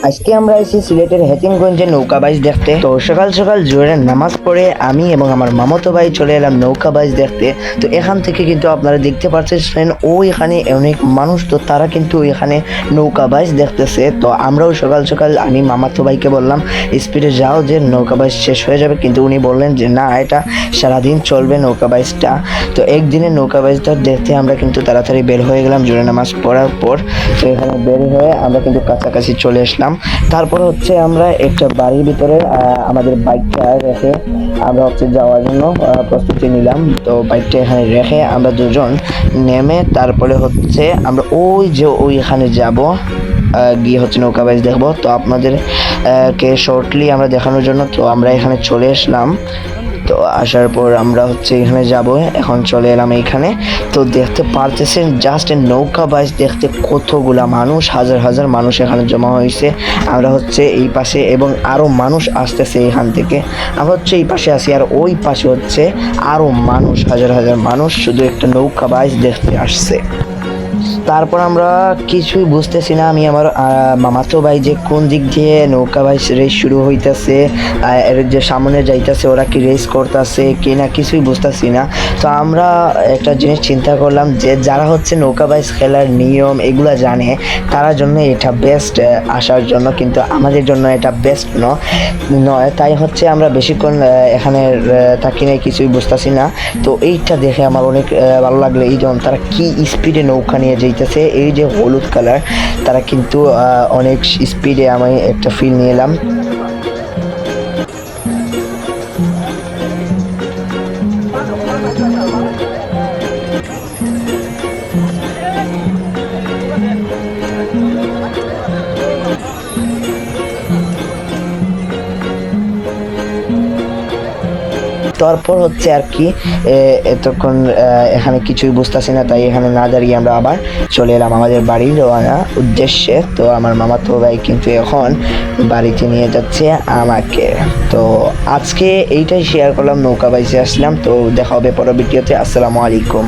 আজকে আমরা এসেছি সিলেটের হেতিমগঞ্জে নৌকা বাইচ দেখতে। তো সকাল সকাল জোহরের নামাজ পড়ে আমি এবং আমার মামাতো ভাই চলে এলাম নৌকা বাইচ দেখতে। তো এখান থেকে কিন্তু আপনারা দেখতে পাচ্ছেন এখানে অনেক মানুষ, তো তারা কিন্তু এখানে নৌকা বাইচ দেখতেছে। তো আমরাও সকাল সকাল আমি মামাতো ভাইকে বললাম স্পিডে যাও, যে নৌকা বাইচ শেষ হয়ে যাবে, কিন্তু উনি বললেন যে না, এটা সারাদিন চলবে নৌকা বাইচটা। তো একদিনের নৌকা বাইচটা দেখতে আমরা কিন্তু তাড়াতাড়ি বের হয়ে গেলাম জোহরের নামাজ পড়ার পর। তো এখানে বের হয়ে আমরা কিন্তু কাছাকাছি চলে আসলাম। তারপর হচ্ছে আমরা একটা বাড়ির ভিতরে আমাদের বাইকটা রেখে আমরা হচ্ছে যাওয়ার জন্য প্রস্তুতি নিলাম। তো বাইকটা এখানে রেখে আমরা দুজন নেমে তারপরে হচ্ছে আমরা ওইখানে যাব, গিয়ে হচ্ছে নৌকা বাইচ দেখবো। তো আপনাদের কে শর্টলি আমরা দেখানোর জন্য তো আমরা এখানে চলে আসলাম। তো আসার পর আমরা হচ্ছে এখানে যাব, এখন চলে এলাম এইখানে। তো দেখতে পারতেছেন জাস্ট নৌকা বাইচ দেখতে কতগুলা মানুষ, হাজার হাজার মানুষ এখানে জমা হয়েছে। আমরা হচ্ছে এই পাশে এবং আরও মানুষ আসতেছে এখান থেকে। আমরা হচ্ছে এই পাশে আছি, আর ওই পাশে হচ্ছে আরও মানুষ, হাজার হাজার মানুষ শুধু একটা নৌকা বাইচ দেখতে আসছে। তারপর আমরা কিছুই বুঝতেছি না, আমি আমার মামাতো ভাই যে কোন দিক দিয়ে নৌকা বাইচ রেস শুরু হইতেছে, এর যে সামনে যাইতেছে ওরা কি রেস করতেছে কি না কিছুই বুঝতেছি না। তো আমরা একটা জিনিস চিন্তা করলাম যে যারা হচ্ছে নৌকা বাইচ খেলার নিয়ম এগুলা জানে তার জন্য এটা বেস্ট আসার জন্য, কিন্তু আমাদের জন্য এটা বেস্ট নয়। তাই হচ্ছে আমরা বেশিক্ষণ এখানে থাকি না, কিছুই বুঝতেছি না। তো এইটা দেখে আমার অনেক ভালো লাগলো, এই যেমন তারা কি স্পিডে নৌকা নিয়ে যাইতেছে, এই যে হলুদ কালার, তারা কিন্তু অনেক স্পিডে, আমি একটা ফিল নিয়ে এলাম। তারপর হচ্ছে আর কি এতক্ষণ এখানে কিছুই বুঝতেছি না, তাই এখানে না দাঁড়িয়ে আমরা আবার চলে এলাম আমাদের বাড়ির রওনা উদ্দেশ্যে। তো আমার মামাতো ভাই কিন্তু এখন বাড়িতে নিয়ে যাচ্ছে আমাকে। তো আজকে এইটাই শেয়ার করলাম, নৌকা বাইচে আসলাম। তো দেখা হবে পরের ভিডিওতে। আসসালামু আলাইকুম।